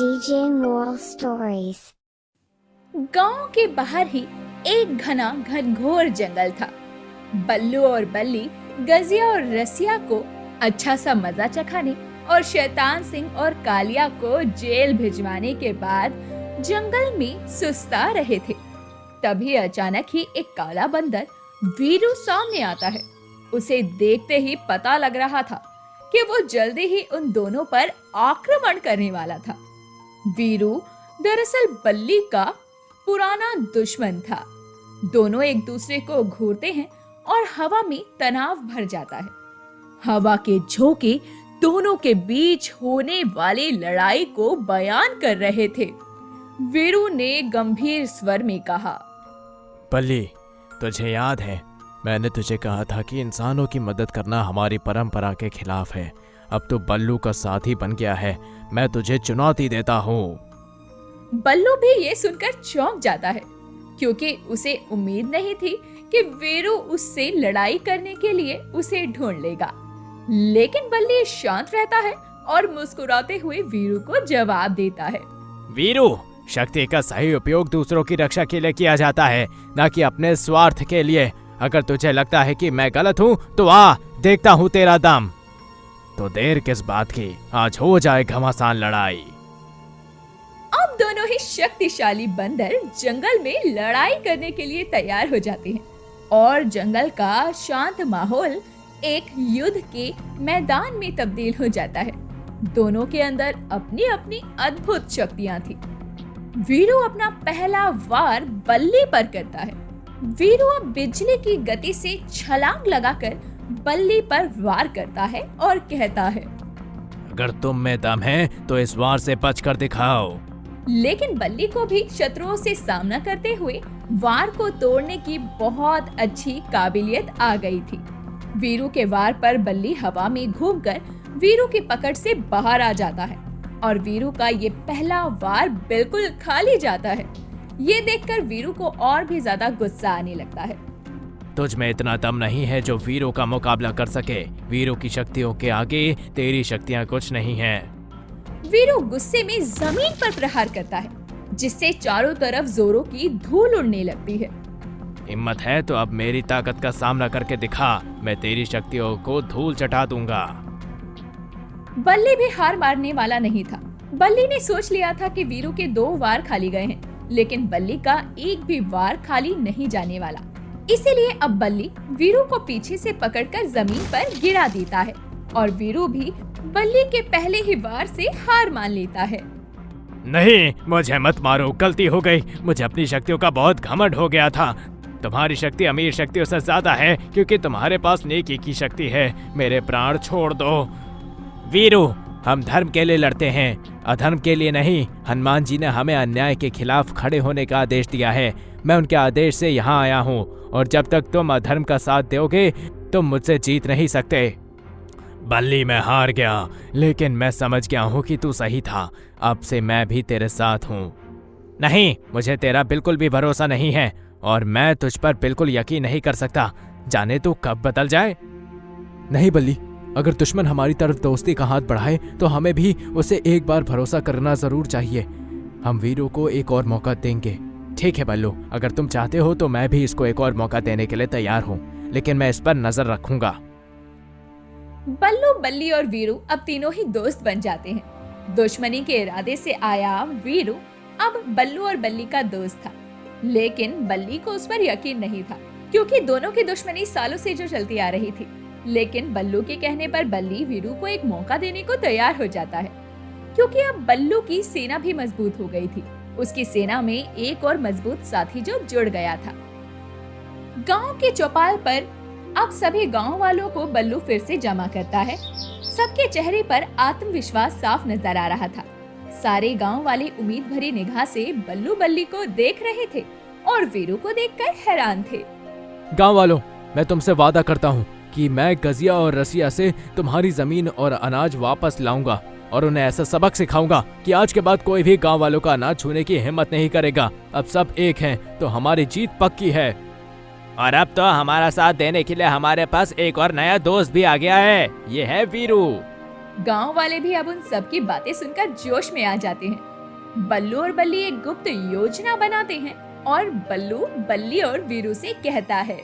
DJ Moral Stories। गांव के बाहर ही एक घना घनघोर जंगल था। बल्लू और बल्ली गजिया और रसिया को अच्छा सा मजा चखाने और शैतान सिंह और कालिया को जेल भिजवाने के बाद जंगल में सुस्ता रहे थे। तभी अचानक ही एक काला बंदर वीरू सामने आता है। उसे देखते ही पता लग रहा था कि वो जल्दी ही उन दोनों पर आक्रमण करने वाला था। वीरू दरअसल बल्ली का पुराना दुश्मन था। दोनों एक दूसरे को घूरते हैं और हवा में तनाव भर जाता है। हवा के झोंके दोनों के बीच होने वाली लड़ाई को बयान कर रहे थे। वीरू ने गंभीर स्वर में कहा, बल्ली, तुझे याद है मैंने तुझे कहा था कि इंसानों की मदद करना हमारी परंपरा के खिलाफ है। अब तो बल्लू का साथी बन गया है। मैं तुझे चुनौती देता हूँ। बल्लू भी ये सुनकर चौंक जाता है, क्योंकि उसे उम्मीद नहीं थी कि वीरू उससे लड़ाई करने के लिए उसे ढूंढ लेगा। लेकिन बल्ली शांत रहता है और मुस्कुराते हुए वीरू को जवाब देता है, वीरू, शक्ति का सही उपयोग दूसरों की रक्षा के लिए किया जाता है, न कि अपने स्वार्थ के लिए। अगर तुझे लगता है कि मैं गलत हूँ तो आ, देखता हूँ तेरा दम। तो देर किस बात की, आज हो जाए घमासान लड़ाई। अब दोनों ही शक्तिशाली बंदर जंगल में लड़ाई करने के लिए तैयार हो जाते हैं और जंगल का शांत माहौल एक युद्ध के मैदान में तब्दील हो जाता है। दोनों के अंदर अपनी अपनी अद्भुत शक्तियां थी। वीरू अपना पहला वार बल्ली पर करता है। वीरू अब बिजली की गति से छलांग लगाकर बल्ली पर वार करता है और कहता है, अगर तुम में दम है तो इस वार से बचकर दिखाओ। लेकिन बल्ली को भी शत्रुओं से सामना करते हुए वार को तोड़ने की बहुत अच्छी काबिलियत आ गई थी। वीरू के वार पर बल्ली हवा में घूमकर वीरू की पकड़ से बाहर आ जाता है और वीरू का ये पहला वार बिल्कुल खाली जाता है। ये देखकर वीरू को और भी ज्यादा गुस्सा आने लगता है। तुझ में इतना दम नहीं है जो वीरू का मुकाबला कर सके। वीरू की शक्तियों के आगे तेरी शक्तियाँ कुछ नहीं हैं। वीरू गुस्से में जमीन पर प्रहार करता है, जिससे चारों तरफ जोरों की धूल उड़ने लगती है। हिम्मत है तो अब मेरी ताकत का सामना करके दिखा। मैं तेरी शक्तियों को धूल चटा दूंगा। बल्ली भी हार मारने वाला नहीं था। बल्ली ने सोच लिया था कि वीरू के 2 वार खाली गए हैं, लेकिन बल्ली का एक भी वार खाली नहीं जाने वाला। इसीलिए अब बल्ली वीरू को पीछे से पकड़कर जमीन पर गिरा देता है और वीरू भी बल्ली के पहले ही वार से हार मान लेता है। नहीं, मुझे मत मारो, गलती हो गई। मुझे अपनी शक्तियों का बहुत घमंड हो गया था। तुम्हारी शक्ति अमीर शक्तियों से ज्यादा है, क्योंकि तुम्हारे पास नेकी की शक्ति है। मेरे प्राण छोड़ दो। वीरू, हम धर्म के लिए लड़ते हैं, अधर्म के लिए नहीं। हनुमान जी ने हमें अन्याय के खिलाफ खड़े होने का आदेश दिया है। मैं उनके आदेश से यहाँ आया हूँ, और जब तक तुम अधर्म का साथ दोगे तुम मुझसे जीत नहीं सकते। बल्ली, मैं हार गया, लेकिन मैं समझ गया हूँ कि तू सही था। अब से मैं भी तेरे साथ हूँ। नहीं, मुझे तेरा बिल्कुल भी भरोसा नहीं है और मैं तुझ पर बिल्कुल यकीन नहीं कर सकता। जाने तू कब बदल जाए। नहीं बल्ली, अगर दुश्मन हमारी तरफ दोस्ती का हाथ बढ़ाए तो हमें भी उसे एक बार भरोसा करना जरूर चाहिए। हम वीरू को एक और मौका देंगे। ठीक है बल्लू, अगर तुम चाहते हो तो मैं भी इसको एक और मौका देने के लिए तैयार हूँ, लेकिन मैं इस पर नजर रखूंगा। बल्लू, बल्ली और वीरू अब तीनों ही दोस्त बन जाते हैं। दुश्मनी के इरादे से आया वीरू अब बल्लू और बल्ली का दोस्त था, लेकिन बल्ली को उस पर यकीन नहीं था, क्योंकि दोनों की दुश्मनी सालों से जो चलती आ रही थी। लेकिन बल्लू के कहने पर बल्ली वीरू को एक मौका देने को तैयार हो जाता है, क्योंकि अब बल्लू की सेना भी मजबूत हो गई थी। उसकी सेना में एक और मजबूत साथी जो जुड़ गया था। गांव के चौपाल पर अब सभी गांव वालों को बल्लू फिर से जमा करता है। सबके चेहरे पर आत्मविश्वास साफ नजर आ रहा था। सारे गांव वाले उम्मीद भरी निगाह से बल्लू बल्ली को देख रहे थे और वीरू को देखकर हैरान थे। गांव वालों, मैं तुमसे वादा करता हूँ कि मैं गजिया और रसिया से तुम्हारी जमीन और अनाज वापस लाऊंगा और उन्हें ऐसा सबक सिखाऊंगा कि आज के बाद कोई भी गांव वालों का अनाज छूने की हिम्मत नहीं करेगा। अब सब एक हैं, तो हमारी जीत पक्की है। और अब तो हमारा साथ देने के लिए हमारे पास एक और नया दोस्त भी आ गया है। ये है वीरू। गांव वाले भी अब उन सब की बातें सुनकर जोश में आ जाते हैं बल्लू और बल्ली एक गुप्त योजना बनाते हैं और बल्लू बल्ली और वीरू से कहता है,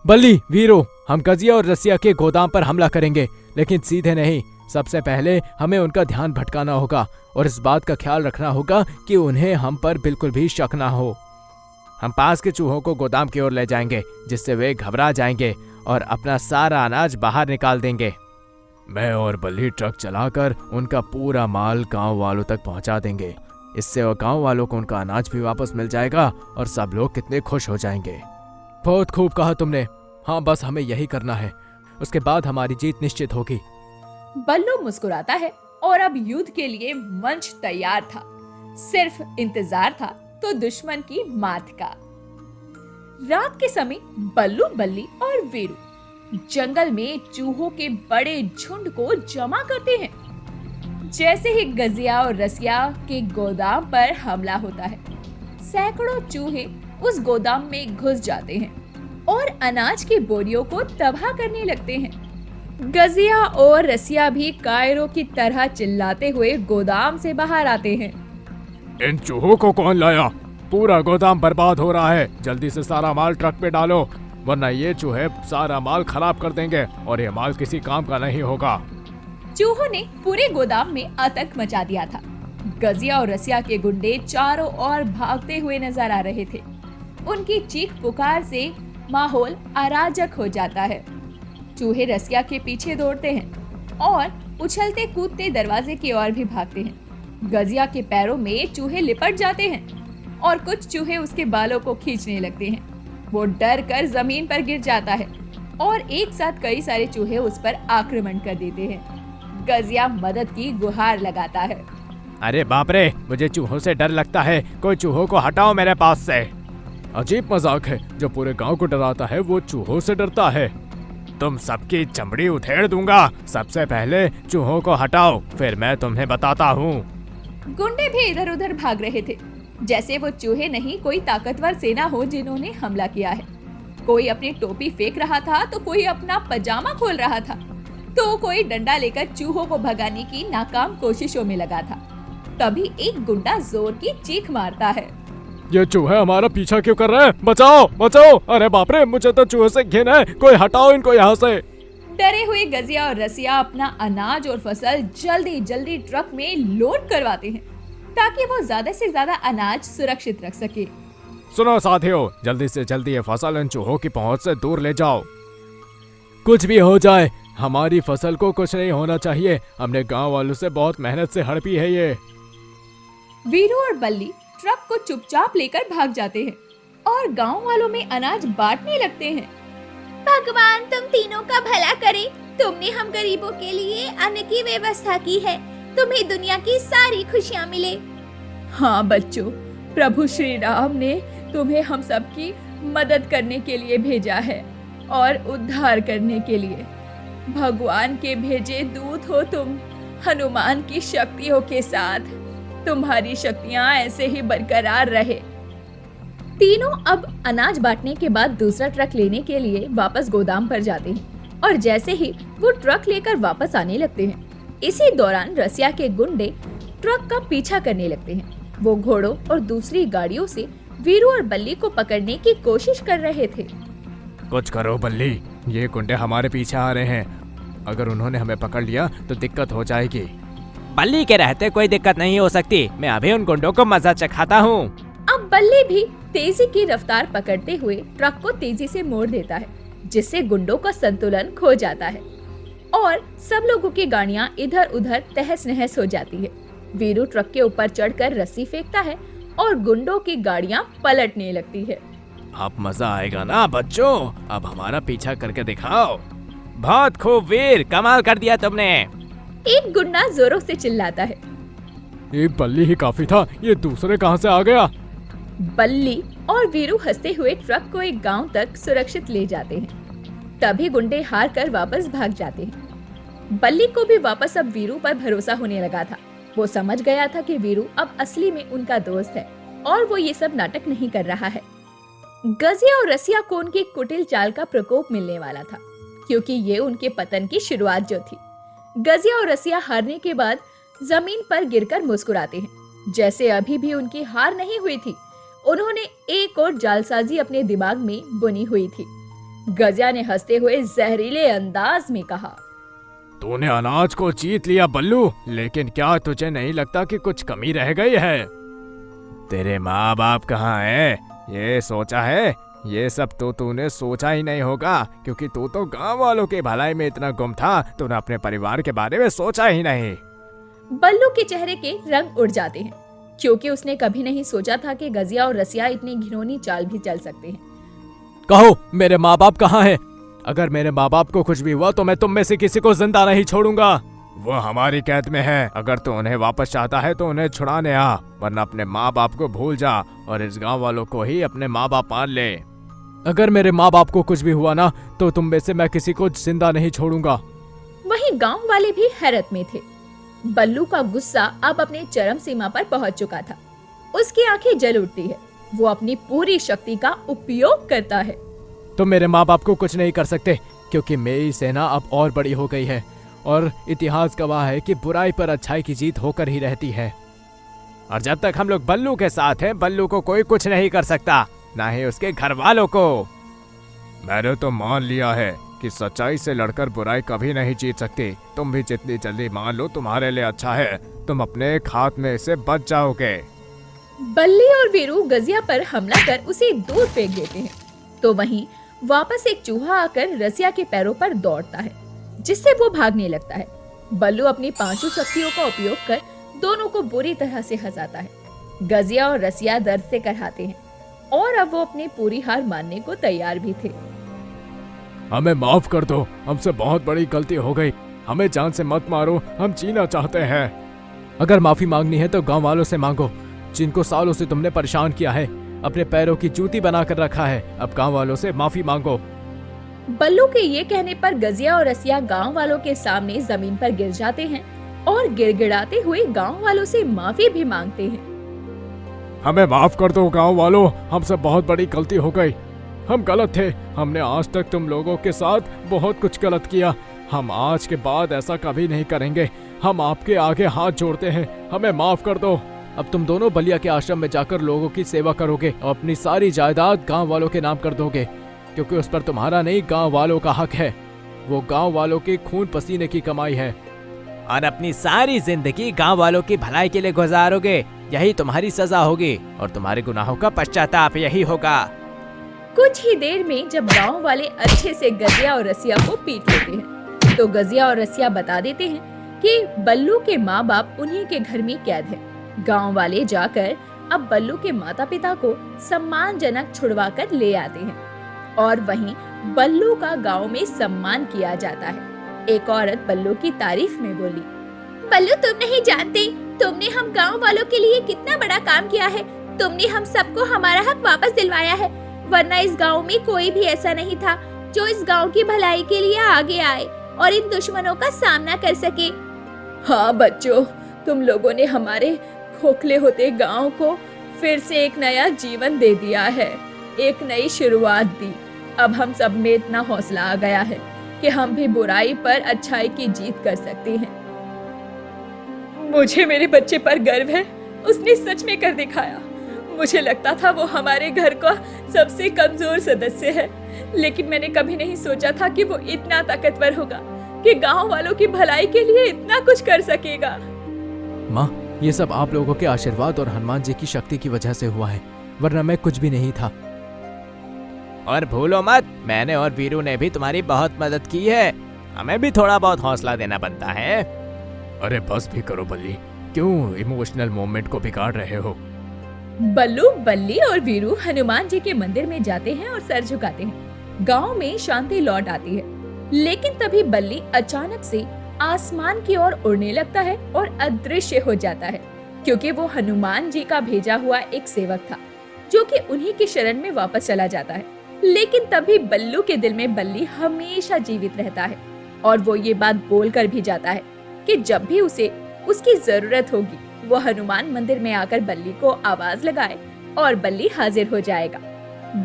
बल्ली, वीरू, हम गजिया और रसिया के गोदाम पर हमला करेंगे, लेकिन सीधे नहीं। सबसे पहले हमें उनका ध्यान भटकाना होगा और इस बात का ख्याल रखना होगा कि उन्हें हम पर बिल्कुल भी शक ना हो। हम पास के चूहों को गोदाम की ओर ले जाएंगे, जिससे वे घबरा जाएंगे और अपना सारा अनाज बाहर निकाल देंगे। मैं और बल्ली ट्रक चलाकर उनका पूरा माल गांव वालों तक पहुंचा देंगे। इससे वो गांव वालों को उनका अनाज भी वापस मिल जाएगा और सब लोग कितने खुश हो जाएंगे। बहुत खूब कहा तुमने। हाँ, बस हमें यही करना है, उसके बाद हमारी जीत निश्चित होगी। बल्लू मुस्कुराता है और अब युद्ध के लिए मंच तैयार था। सिर्फ इंतजार था तो दुश्मन की मात का। रात के समय बल्लू, बल्ली और वीरू जंगल में चूहों के बड़े झुंड को जमा करते हैं। जैसे ही गजिया और रसिया के गोदाम पर हमला होता है, सैकड़ों चूहे उस गोदाम में घुस जाते हैं और अनाज की बोरियों को तबाह करने लगते हैं। गजिया और रसिया भी कायरों की तरह चिल्लाते हुए गोदाम से बाहर आते हैं। इन चूहों को कौन लाया? पूरा गोदाम बर्बाद हो रहा है। जल्दी से सारा माल ट्रक पे डालो, वरना ये चूहे सारा माल खराब कर देंगे और ये माल किसी काम का नहीं होगा। चूहों ने पूरे गोदाम में आतंक मचा दिया था। गजिया और रसिया के गुंडे चारों ओर भागते हुए नजर आ रहे थे। उनकी चीख पुकार से माहौल अराजक हो जाता है। चूहे रसिया के पीछे दौड़ते हैं और उछलते कूदते दरवाजे की ओर भी भागते हैं। गजिया के पैरों में चूहे लिपट जाते हैं और कुछ चूहे उसके बालों को खींचने लगते हैं। वो डर कर जमीन पर गिर जाता है और एक साथ कई सारे चूहे उस पर आक्रमण कर देते हैं। गजिया मदद की गुहार लगाता है। अरे बाप रे, मुझे चूहों से डर लगता है। कोई चूहों को हटाओ मेरे पास से। अजीब मजाक है, जो पूरे गांव को डराता है वो चूहों से डरता है। तुम सबकी चमड़ी उधेड़ दूंगा। सबसे पहले चूहों को हटाओ, फिर मैं तुम्हें बताता हूँ। गुंडे भी इधर उधर भाग रहे थे, जैसे वो चूहे नहीं कोई ताकतवर सेना हो जिन्होंने हमला किया है। कोई अपनी टोपी फेंक रहा था तो कोई अपना पजामा खोल रहा था, तो कोई डंडा लेकर चूहों को भगाने की नाकाम कोशिशों में लगा था। तभी एक गुंडा जोर की चीख मारता है, ये चूहे हमारा पीछा क्यों कर रहे हैं? बचाओ बचाओ! अरे बाप रे, मुझे तो चूहे से घिन है। कोई हटाओ इनको यहाँ से। डरे हुए गजिया और रसिया अपना अनाज और फसल जल्दी जल्दी ट्रक में लोड करवाते हैं ताकि वो ज्यादा से ज्यादा अनाज सुरक्षित रख सके। सुनो साथियों, जल्दी से जल्दी ये फसल इन चूहों की पहुंच से दूर ले जाओ। कुछ भी हो जाए, हमारी फसल को कुछ नहीं होना चाहिए। हमने गांव वालों से बहुत मेहनत से हड़पी है ये। वीरू और बल्ली ट्रक को चुपचाप लेकर भाग जाते हैं और गांव वालों में अनाज बांटने लगते हैं। भगवान तुम तीनों का भला करे। तुमने हम गरीबों के लिए अन्न की व्यवस्था की है। तुम्हें दुनिया की सारी खुशियाँ मिले। हाँ बच्चों, प्रभु श्री राम ने तुम्हें हम सबकी मदद करने के लिए भेजा है और उद्धार करने के लिए। भगवान के भेजे दूत हो तुम, हनुमान की शक्तियों के साथ। तुम्हारी शक्तियाँ ऐसे ही बरकरार रहे। तीनों अब अनाज बांटने के बाद दूसरा ट्रक लेने के लिए वापस गोदाम पर जाते हैं और जैसे ही वो ट्रक लेकर वापस आने लगते हैं, इसी दौरान रसिया के गुंडे ट्रक का पीछा करने लगते हैं। वो घोड़ों और दूसरी गाड़ियों से वीरू और बल्ली को पकड़ने की कोशिश कर रहे थे। कुछ करो बल्ली, ये गुंडे हमारे पीछे आ रहे हैं। अगर उन्होंने हमें पकड़ लिया तो दिक्कत हो जाएगी। बल्ली के रहते कोई दिक्कत नहीं हो सकती। मैं अभी उन गुंडों को मजा चखाता हूँ। अब बल्ली भी तेजी की रफ्तार पकड़ते हुए ट्रक को तेजी से मोड़ देता है, जिससे गुंडों का संतुलन खो जाता है और सब लोगों की गाड़ियां इधर उधर तहस नहस हो जाती है। वीरू ट्रक के ऊपर चढ़कर रस्सी फेंकता है और गुंडों की गाड़ियां पलटने लगती है। अब मजा आएगा ना बच्चों, अब हमारा पीछा करके दिखाओ। बहुत खूब वीर, कमाल कर दिया तुमने। एक गुंडा जोरों से चिल्लाता है, एक बल्ली ही काफी था, ये दूसरे कहां से आ गया? बल्ली और वीरू हंसते हुए ट्रक को एक गांव तक सुरक्षित ले जाते हैं। तभी गुंडे हार कर वापस भाग जाते हैं। बल्ली को भी वापस अब वीरू पर भरोसा होने लगा था। वो समझ गया था कि वीरू अब असली में उनका दोस्त है और वो ये सब नाटक नहीं कर रहा है। गजिया और रसिया को उनकी कुटिल चाल का प्रकोप मिलने वाला था, क्योंकि ये उनके पतन की शुरुआत जो थी। गजिया और रसिया हारने के बाद जमीन पर गिरकर मुस्कुराते हैं। जैसे अभी भी उनकी हार नहीं हुई थी। उन्होंने एक और जालसाजी अपने दिमाग में बुनी हुई थी। गजिया ने हंसते हुए जहरीले अंदाज में कहा, तूने अनाज को जीत लिया बल्लू, लेकिन क्या तुझे नहीं लगता कि कुछ कमी रह गई है? तेरे माँ बाप कहाँ हैं? ये सोचा है? ये सब तो तूने सोचा ही नहीं होगा, क्योंकि तू तो गांव वालों के भलाई में इतना गुम था, तूने अपने परिवार के बारे में सोचा ही नहीं। बल्लू के चेहरे के रंग उड़ जाते हैं, क्योंकि उसने कभी नहीं सोचा था कि गजिया और रसिया इतनी घिनौनी चाल भी चल सकते हैं। कहो, मेरे माँ बाप कहाँ हैं? अगर मेरे माँ बाप को कुछ भी हुआ तो मैं तुम में से किसी को जिंदा नहीं छोड़ूंगा। वो हमारी कैद में है। अगर तू उन्हें वापस चाहता है तो उन्हें छुड़ाने आ, वरना अपने माँ बाप को भूल जा और इस गांव वालों को ही अपने माँ बाप मान ले। अगर मेरे माँ बाप को कुछ भी हुआ ना तो तुम में से मैं किसी को जिंदा नहीं छोड़ूंगा। वहीं गांव वाले भी हैरत में थे। बल्लू का गुस्सा अब अपने चरम सीमा पर पहुंच चुका था। उसकी आंखें जल उठती है। वो अपनी पूरी शक्ति का उपयोग करता है। तुम मेरे माँ बाप को कुछ नहीं कर सकते, क्योंकि मेरी सेना अब और बड़ी हो गई है और इतिहास गवाह है कि बुराई पर अच्छाई की जीत होकर ही रहती है। और जब तक हम लोग बल्लू के साथ हैं, बल्लू को कोई कुछ नहीं कर सकता, ना ही उसके घर वालों को। मैंने तो मान लिया है कि सच्चाई से लड़कर बुराई कभी नहीं जीत सकती। तुम भी जितनी जल्दी मान लो तुम्हारे लिए अच्छा है। तुम अपने हाथ में से बच जाओगे। बल्ली और वीरू गजिया पर हमला कर उसे दूर फेंक देते हैं। तो वहीं वापस एक चूहा आकर रसिया के पैरों पर दौड़ता है, जिससे वो भागने लगता है। बल्लू अपनी पांचों शक्तियों का उपयोग कर दोनों को बुरी तरह से हंसाता है। गजिया और रसिया दर्द से कराहते हैं और अब वो अपनी पूरी हार मानने को तैयार भी थे। हमें माफ कर दो, हमसे बहुत बड़ी गलती हो गई। हमें जान से मत मारो, हम जीना चाहते हैं। अगर माफी मांगनी है तो गांव वालों से मांगो, जिनको सालों से तुमने परेशान किया है, अपने पैरों की जूती बनाकर रखा है। अब गांव वालों से माफी मांगो। बल्लू के ये कहने पर गजिया और रसिया गांव वालों के सामने जमीन पर गिर जाते हैं और गिड़गिड़ाते हुए गांव वालों से माफी भी मांगते हैं। हमें माफ कर दो गांव वालों, हमसे बहुत बड़ी गलती हो गई। हम गलत थे। हमने आज तक तुम लोगों के साथ बहुत कुछ गलत किया। हम आज के बाद ऐसा कभी नहीं करेंगे। हम आपके आगे हाथ जोड़ते हैं, हमें माफ कर दो। अब तुम दोनों बलिया के आश्रम में जाकर लोगों की सेवा करोगे और अपनी सारी जायदाद गांव वालों के नाम कर दोगे, क्योंकि उस पर तुम्हारा नहीं, गांव वालों का हक है। वो गांव वालों के खून पसीने की कमाई है। और अपनी सारी जिंदगी गांव वालों की भलाई के लिए गुजारोगे। यही तुम्हारी सजा होगी और तुम्हारे गुनाहों का पश्चाताप यही होगा। कुछ ही देर में जब गांव वाले अच्छे से गजिया और रसिया को पीट लेते हैं, तो गजिया और रसिया बता देते हैं कि बल्लू के माँ बाप उन्हीं के घर में कैद है। गांव वाले जाकर अब बल्लू के माता पिता को सम्मानजनक छुड़वा कर ले आते हैं और वहीं बल्लू का गांव में सम्मान किया जाता है। एक औरत बल्लू की तारीफ में बोली, बल्लू, तुम नहीं जानते तुमने हम गांव वालों के लिए कितना बड़ा काम किया है। तुमने हम सबको हमारा हक वापस दिलवाया है, वरना इस गांव में कोई भी ऐसा नहीं था जो इस गांव की भलाई के लिए आगे आए और इन दुश्मनों का सामना कर सके। हाँ बच्चों, तुम लोगों ने हमारे खोखले होते गांव को फिर से एक नया जीवन दे दिया है, एक नई शुरुआत दी। अब हम सब में इतना हौसला आ गया है कि हम भी बुराई पर अच्छाई की जीत कर सकते हैं। मुझे मेरे बच्चे पर गर्व है, उसने सच में कर दिखाया। मुझे लगता था वो हमारे घर का सबसे कमजोर सदस्य है, लेकिन मैंने कभी नहीं सोचा था कि वो इतना ताकतवर होगा कि गांव वालों की भलाई के लिए इतना कुछ कर सकेगा। माँ, ये सब आप लोगों के आशीर्वाद और हनुमान जी की शक्ति की वजह से हुआ है, वरना मैं कुछ भी नहीं था। और भूलो मत, मैंने और वीरू ने भी तुम्हारी बहुत मदद की है। हमें भी थोड़ा बहुत हौसला देना बनता है। अरे बस भी करो बल्ली, क्यों इमोशनल मोमेंट को बिगाड़ रहे हो? बल्लू, बल्ली और वीरू हनुमान जी के मंदिर में जाते हैं और सर झुकाते हैं। गांव में शांति लौट आती है, लेकिन तभी बल्ली अचानक से आसमान की ओर उड़ने लगता है और अदृश्य हो जाता है, क्योंकि वो हनुमान जी का भेजा हुआ एक सेवक था जो कि उन्हीं की शरण में वापस चला जाता है। लेकिन तभी बल्लू के दिल में बल्ली हमेशा जीवित रहता है और वो ये बात बोलकर भी जाता है कि जब भी उसे उसकी जरूरत होगी वो हनुमान मंदिर में आकर बल्ली को आवाज लगाए और बल्ली हाजिर हो जाएगा।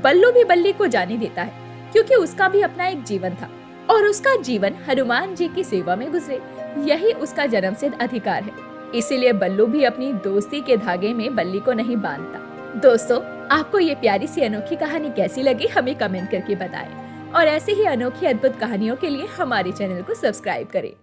बल्लू भी बल्ली को जाने देता है, क्योंकि उसका भी अपना एक जीवन था और उसका जीवन हनुमान जी की सेवा में गुजरे, यही उसका जन्मसिद्ध अधिकार है। इसीलिए बल्लू भी अपनी दोस्ती के धागे में बल्ली को नहीं बांधता। दोस्तों, आपको ये प्यारी सी अनोखी कहानी कैसी लगी हमें कमेंट करके बताएं और ऐसे ही अनोखी अद्भुत कहानियों के लिए हमारे चैनल को सब्सक्राइब करें।